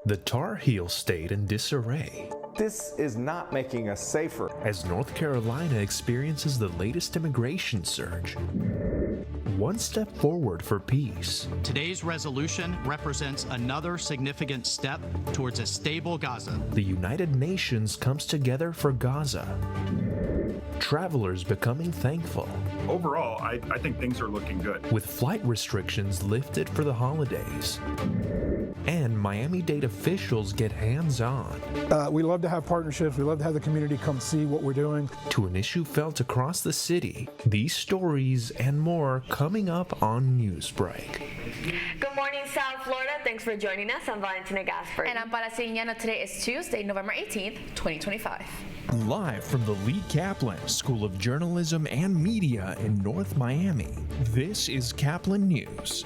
The Tar Heels stayed in disarray This is not making us safer. as North Carolina experiences the latest immigration surge. One step forward for peace. Today's resolution represents another significant step towards a stable Gaza. The United Nations comes together for Gaza. Travelers becoming thankful, Overall, I think things are looking good. with flight restrictions lifted for the holidays. And Miami-Dade officials get hands-on We love to have partnerships. We love to have the community come see what we're doing. to an issue felt across the city. These stories and more coming up on Newsbreak. Good morning, South Florida. Thanks for joining us. I'm Valentina Gaspar. And I'm Paraciniano. Today is Tuesday, November 18th, 2025. Live from the Lee Caplin School of Journalism and Media in North Miami, this is Caplin News.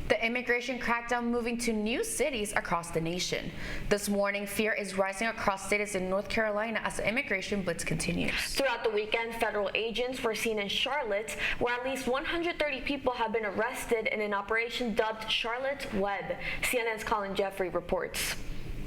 The immigration crackdown moving to new cities across the nation. This morning, fear is rising across cities in North Carolina as the immigration blitz continues. Throughout the weekend, federal agents were seen in Charlotte, where at least 130 people have been arrested in an operation dubbed Charlotte's Web. CNN's Colin Jeffrey reports.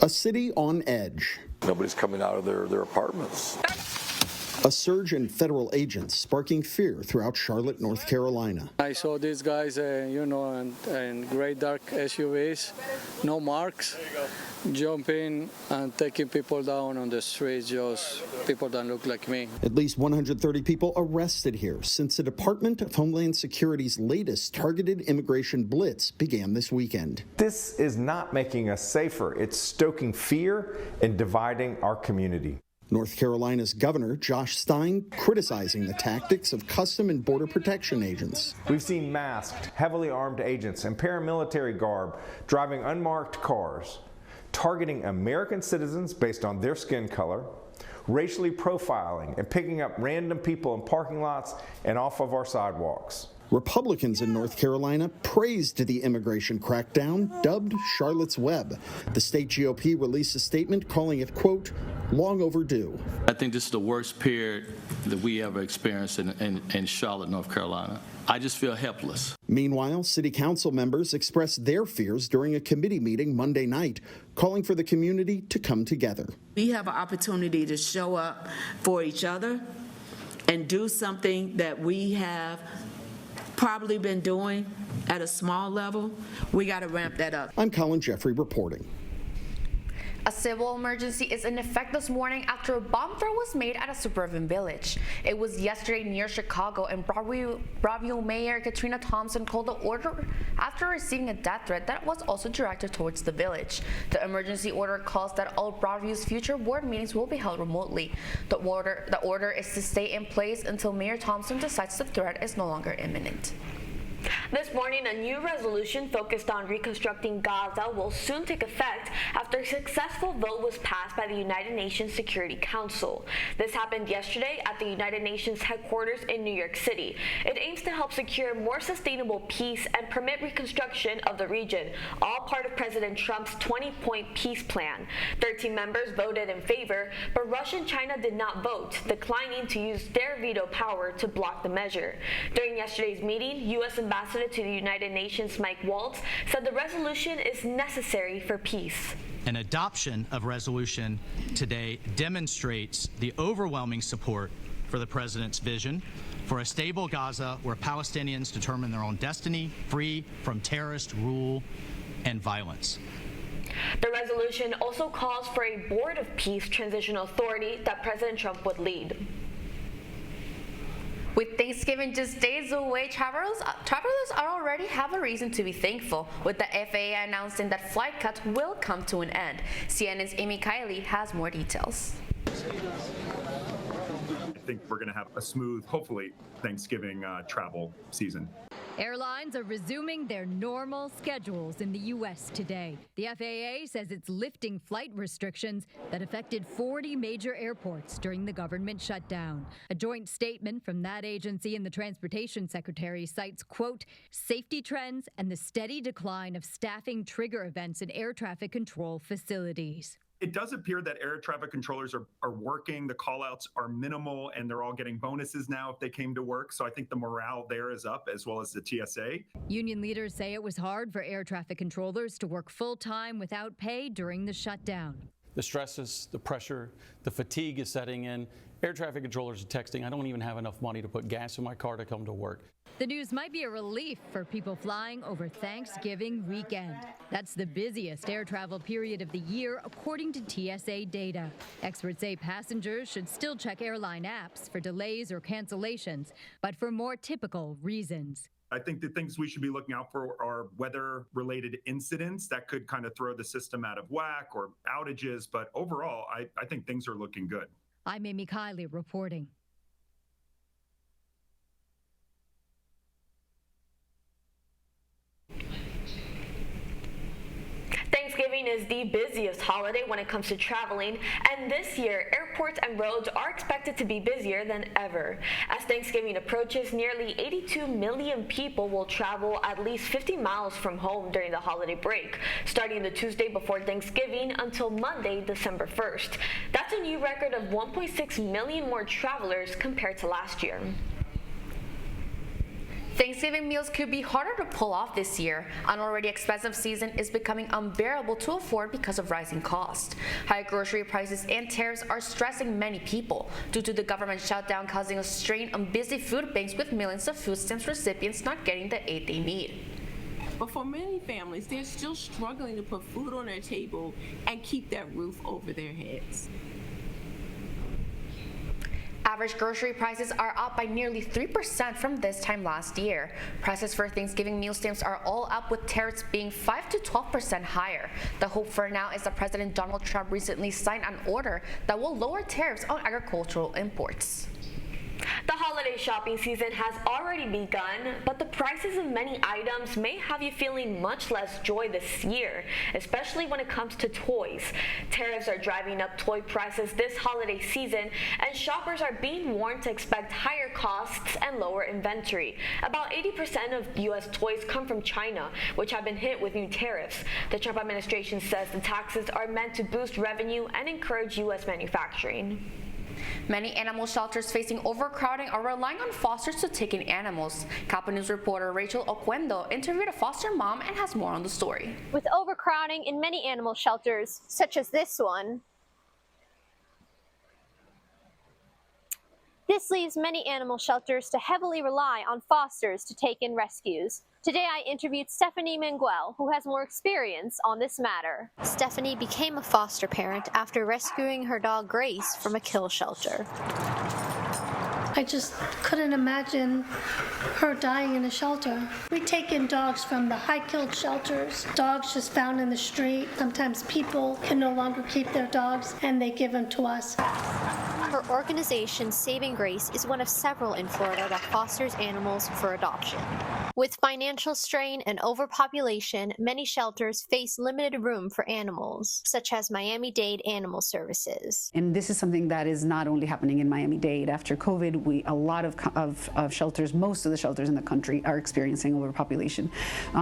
A city on edge. Nobody's coming out of their apartments. A surge in federal agents sparking fear throughout Charlotte, North Carolina. I saw these guys, in gray dark SUVs, no marks, jumping and taking people down on the streets, just people that look like me. At least 130 people arrested here since the Department of Homeland Security's latest targeted immigration blitz began this weekend. This is not making us safer. It's stoking fear and dividing our community. North Carolina's Governor Josh Stein criticizing the tactics of Custom and Border Protection agents. We've seen masked, heavily armed agents in paramilitary garb driving unmarked cars, targeting American citizens based on their skin color, racially profiling and picking up random people in parking lots and off of our sidewalks. Republicans in North Carolina praised the immigration crackdown, dubbed Charlotte's Web. The state GOP released a statement calling it, quote, long overdue. I think this is the worst period that we ever experienced in Charlotte, North Carolina. I just feel helpless. Meanwhile, city council members expressed their fears during a committee meeting Monday night, calling for the community to come together. We have an opportunity to show up for each other and do something that we have probably been doing at a small level. We got to ramp that up. I'm Colin Jeffrey reporting. A civil emergency is in effect this morning after a bomb threat was made at a suburban village. It was yesterday near Chicago, and Broadview Mayor Katrina Thompson called the order after receiving a death threat that was also directed towards the village. The emergency order calls that all Broadview's future board meetings will be held remotely. The order is to stay in place until Mayor Thompson decides the threat is no longer imminent. This morning, a new resolution focused on reconstructing Gaza will soon take effect after a successful vote was passed by the United Nations Security Council. This happened yesterday at the United Nations headquarters in New York City. It aims to help secure more sustainable peace and permit reconstruction of the region, all part of President Trump's 20-point peace plan. 13 members voted in favor, but Russia and China did not vote, declining to use their veto power to block the measure. During yesterday's meeting, U.S. Ambassador to the United Nations Mike Waltz said the resolution is necessary for peace. An adoption of resolution today demonstrates the overwhelming support for the president's vision for a stable Gaza where Palestinians determine their own destiny, free from terrorist rule and violence. The resolution also calls for a Board of Peace Transitional Authority that President Trump would lead. With Thanksgiving just days away, travelers already have a reason to be thankful, with the FAA announcing that flight cuts will come to an end. CNN's Amy Kiley has more details. I think we're going to have a smooth, hopefully, Thanksgiving travel season. Airlines are resuming their normal schedules in the U.S. today. The FAA says it's lifting flight restrictions that affected 40 major airports during the government shutdown. A joint statement from that agency and the Transportation Secretary cites, quote, safety trends and the steady decline of staffing trigger events in air traffic control facilities. It does appear that air traffic controllers are working. The call-outs are minimal, and they're all getting bonuses now if they came to work. So I think the morale there is up, as well as the TSA. Union leaders say it was hard for air traffic controllers to work full-time without pay during the shutdown. The stresses, the pressure, the fatigue is setting in. Air traffic controllers are texting, I don't even have enough money to put gas in my car to come to work. The news might be a relief for people flying over Thanksgiving weekend. That's the busiest air travel period of the year, according to TSA data. Experts say passengers should still check airline apps for delays or cancellations, but for more typical reasons. I think the things we should be looking out for are weather-related incidents that could kind of throw the system out of whack, or outages. But overall, I think things are looking good. I'm Amy Kiley reporting. Thanksgiving is the busiest holiday when it comes to traveling, and this year, airports and roads are expected to be busier than ever. As Thanksgiving approaches, nearly 82 million people will travel at least 50 miles from home during the holiday break, starting the Tuesday before Thanksgiving until Monday, December 1st. That's a new record of 1.6 million more travelers compared to last year. Thanksgiving meals could be harder to pull off this year. An already expensive season is becoming unbearable to afford because of rising costs. High grocery prices and tariffs are stressing many people due to the government shutdown, causing a strain on busy food banks with millions of food stamps recipients not getting the aid they need. But for many families, they're still struggling to put food on their table and keep that roof over their heads. Average grocery prices are up by nearly 3% from this time last year. Prices for Thanksgiving meal stamps are all up, with tariffs being 5 to 12% higher. The hope for now is that President Donald Trump recently signed an order that will lower tariffs on agricultural imports. The holiday shopping season has already begun, but the prices of many items may have you feeling much less joy this year, especially when it comes to toys. Tariffs are driving up toy prices this holiday season, and shoppers are being warned to expect higher costs and lower inventory. About 80% of U.S. toys come from China, which have been hit with new tariffs. The Trump administration says the taxes are meant to boost revenue and encourage U.S. manufacturing. Many animal shelters facing overcrowding are relying on fosters to take in animals. Caplin News reporter Rachel Oquendo interviewed a foster mom and has more on the story. With overcrowding in many animal shelters, such as this one, this leaves many animal shelters to heavily rely on fosters to take in rescues. Today I interviewed Stephanie Manguel, who has more experience on this matter. Stephanie became a foster parent after rescuing her dog Grace from a kill shelter. I just couldn't imagine her dying in a shelter. We take in dogs from the high-killed shelters, dogs just found in the street. Sometimes people can no longer keep their dogs, and they give them to us. Her organization, Saving Grace, is one of several in Florida that fosters animals for adoption. With financial strain and overpopulation, many shelters face limited room for animals, such as Miami-Dade Animal Services. And this is something that is not only happening in Miami-Dade. After COVID, a lot of shelters, most of the shelters in the country are experiencing overpopulation.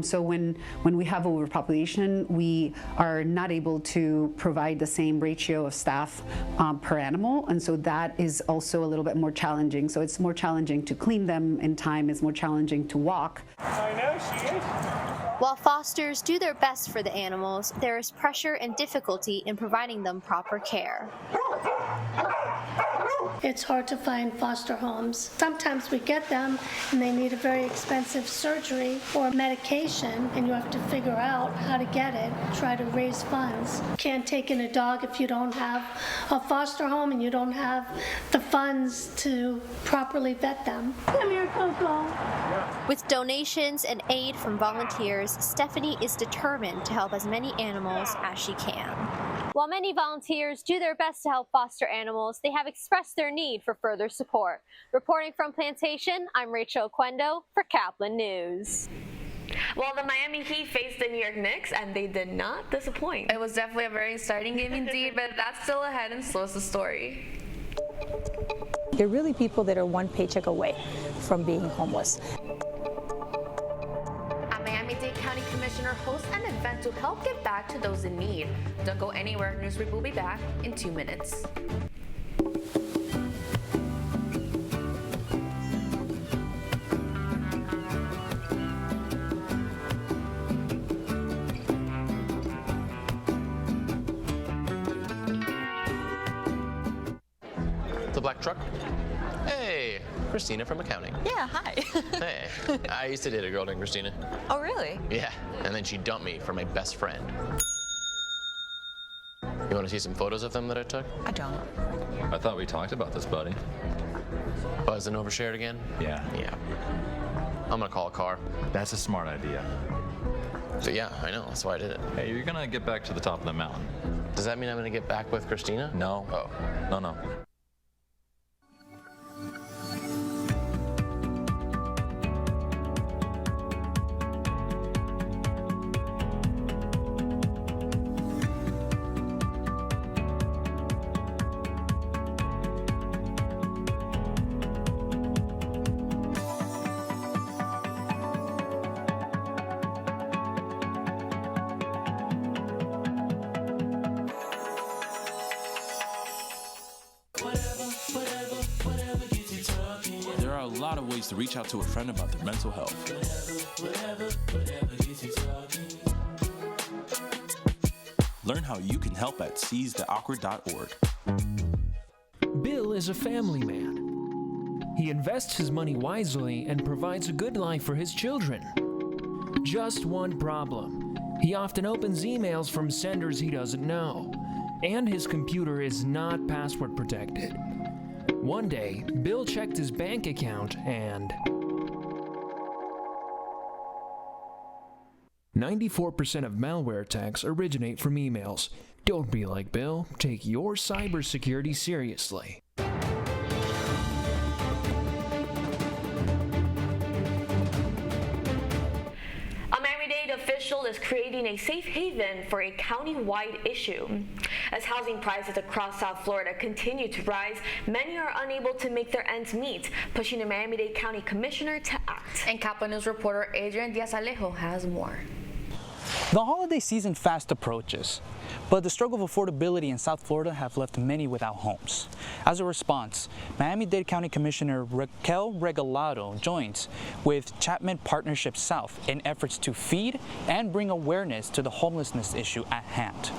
So when we have overpopulation, we are not able to provide the same ratio of staff per animal, and so that is also a little bit more challenging. So it's more challenging to clean them in time, it's more challenging to walk. I know she is. While fosters do their best for the animals, there is pressure and difficulty in providing them proper care. It's hard to find foster homes. Sometimes we get them and they need a very expensive surgery or medication, and you have to figure out how to get it, try to raise funds. You can't take in a dog if you don't have a foster home and you don't have the funds to properly vet them. Come here, Coco. With donations and aid from volunteers, Stephanie is determined to help as many animals as she can. While many volunteers do their best to help foster animals, they have expressed their need for further support. Reporting from Plantation, I'm Rachel Oquendo for Caplin News. Well, the Miami Heat faced the New York Knicks, and they did not disappoint. It was definitely a very exciting game indeed, but that's still ahead and slows the story. They're really people that are one paycheck away from being homeless. Miami-Dade County Commissioner Commissioner hosts an event to help give back to those in need. Don't go anywhere. Newsbreak will be back in 2 minutes. The black truck? Hey, Christina from accounting. Yeah, hi. Hey, I used to date a girl named Christina. Oh, really? Yeah, and then she dumped me for my best friend. You want to see some photos of them that I took? I don't. I thought we talked about this, buddy. Buzz and overshared again? Yeah. Yeah. I'm gonna call a car. That's a smart idea. So yeah, I know, that's why I did it. Hey, you're gonna get back to the top of the mountain. Does that mean I'm gonna get back with Christina? No. Oh. No. There are a lot of ways to reach out to a friend about their mental health. Learn how you can help at seizetheawkward.org. Bill is a family man. He invests his money wisely and provides a good life for his children. Just one problem. He often opens emails from senders he doesn't know, and his computer is not password protected. One day, Bill checked his bank account and 94% of malware attacks originate from emails. Don't be like Bill. Take your cybersecurity seriously. A Miami-Dade official is creating a safe haven for a county-wide issue. As housing prices across South Florida continue to rise, many are unable to make their ends meet, pushing the Miami-Dade County Commissioner to act. And Caplin News reporter Adrian Diaz-Alejo has more. The holiday season fast approaches, but the struggle of affordability in South Florida have left many without homes. As a response, Miami-Dade County Commissioner Raquel Regalado joins with Chapman Partnership South in efforts to feed and bring awareness to the homelessness issue at hand.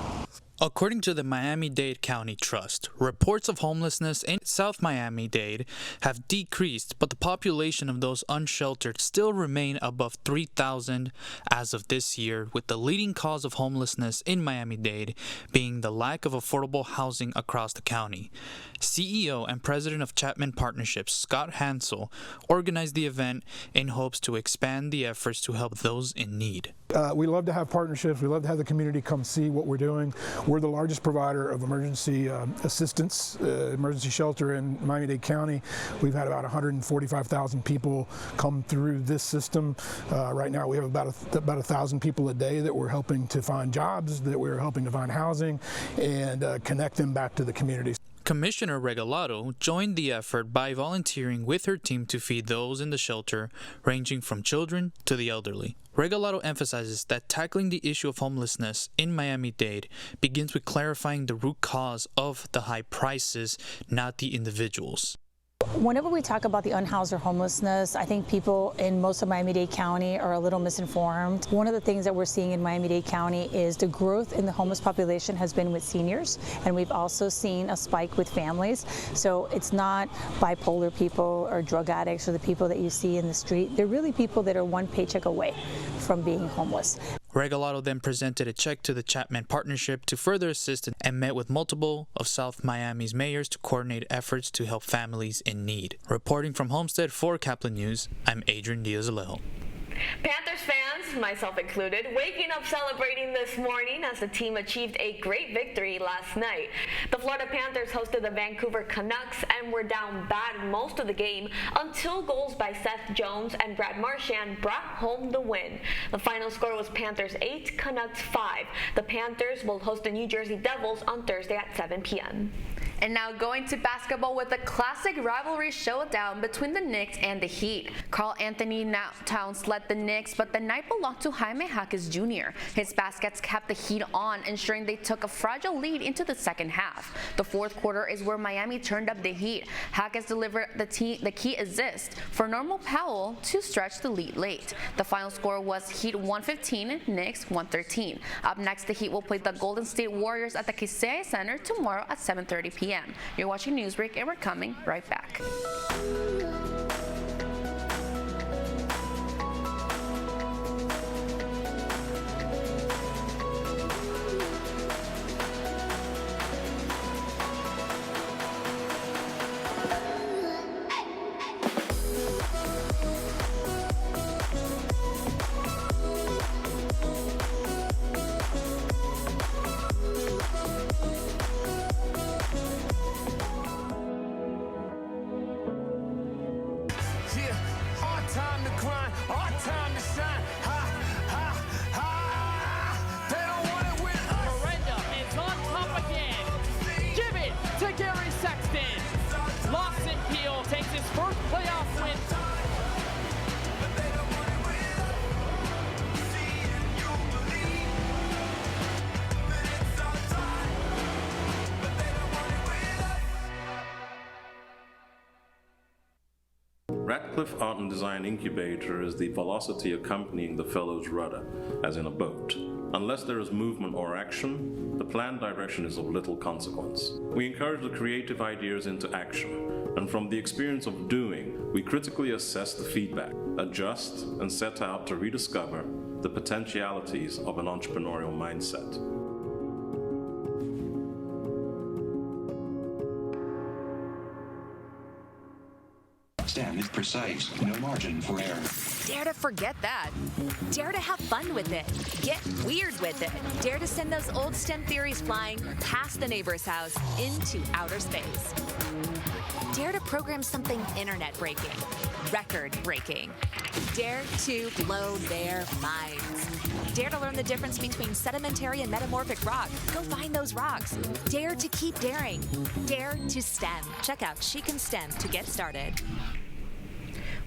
According to the Miami-Dade County Trust, reports of homelessness in South Miami-Dade have decreased, but the population of those unsheltered still remain above 3,000 as of this year, with the leading cause of homelessness in Miami-Dade being the lack of affordable housing across the county. CEO and President of Chapman Partnerships, Scott Hansel, organized the event in hopes to expand the efforts to help those in need. We love to have partnerships. We love to have the community come see what we're doing. We're the largest provider of emergency assistance, emergency shelter in Miami-Dade County. We've had about 145,000 people come through this system. Right now we have about 1,000 people a day that we're helping to find jobs, that we're helping to find housing, and connect them back to the community. Commissioner Regalado joined the effort by volunteering with her team to feed those in the shelter, ranging from children to the elderly. Regalado emphasizes that tackling the issue of homelessness in Miami-Dade begins with clarifying the root cause of the high prices, not the individuals. Whenever we talk about the unhoused or homelessness, I think people in most of Miami-Dade County are a little misinformed. One of the things that we're seeing in Miami-Dade County is the growth in the homeless population has been with seniors, and we've also seen a spike with families. So it's not bipolar people or drug addicts or the people that you see in the street. They're really people that are one paycheck away from being homeless. Regalado then presented a check to the Chapman Partnership to further assist and met with multiple of South Miami's mayors to coordinate efforts to help families in need. Reporting from Homestead for Caplin News, I'm Adrian Diaz-Alejo. Panthers fans, myself included, waking up celebrating this morning as the team achieved a great victory last night. The Florida Panthers hosted the Vancouver Canucks and were down bad most of the game until goals by Seth Jones and Brad Marchand brought home the win. The final score was Panthers 8, Canucks 5. The Panthers will host the New Jersey Devils on Thursday at 7 p.m. And now going to basketball with a classic rivalry showdown between the Knicks and the Heat. Karl Anthony Towns led the Knicks, but the night belonged to Jaime Jaquez Jr. His baskets kept the Heat on, ensuring they took a fragile lead into the second half. The fourth quarter is where Miami turned up the heat. Jaquez delivered the key assist for Norman Powell to stretch the lead late. The final score was Heat 115, Knicks 113. Up next, the Heat will play the Golden State Warriors at the Kaseya Center tomorrow at 7:30 p.m. You're watching Newsbreak, and we're coming right back. Radcliffe Art and Design Incubator is the velocity accompanying the fellow's rudder, as in a boat. Unless there is movement or action, the planned direction is of little consequence. We encourage the creative ideas into action, and from the experience of doing, we critically assess the feedback, adjust, and set out to rediscover the potentialities of an entrepreneurial mindset. Stem is precise, no margin for error. Dare to forget that. Dare to have fun with it. Get weird with it. Dare to send those old STEM theories flying past the neighbor's house into outer space. Dare to program something internet-breaking, record-breaking. Dare to blow their minds. Dare to learn the difference between sedimentary and metamorphic rock. Go find those rocks. Dare to keep daring. Dare to STEM. Check out She Can STEM to get started.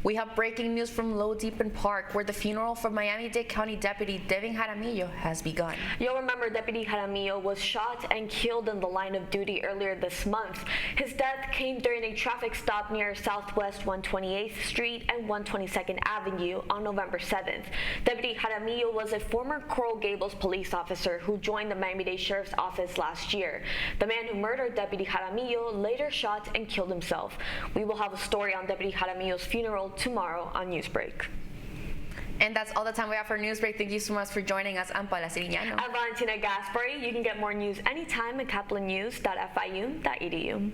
We have breaking news from Low Deepin Park, where the funeral for Miami-Dade County Deputy Devin Jaramillo has begun. You'll remember Deputy Jaramillo was shot and killed in the line of duty earlier this month. His death came during a traffic stop near Southwest 128th Street and 122nd Avenue on November 7th. Deputy Jaramillo was a former Coral Gables police officer who joined the Miami-Dade Sheriff's Office last year. The man who murdered Deputy Jaramillo later shot and killed himself. We will have a story on Deputy Jaramillo's funeral tomorrow on Newsbreak. And that's all the time we have for Newsbreak. Thank you so much for joining us. I'm Paula Sirignano. I'm Valentina Gaspari. You can get more news anytime at caplinnews.fiu.edu.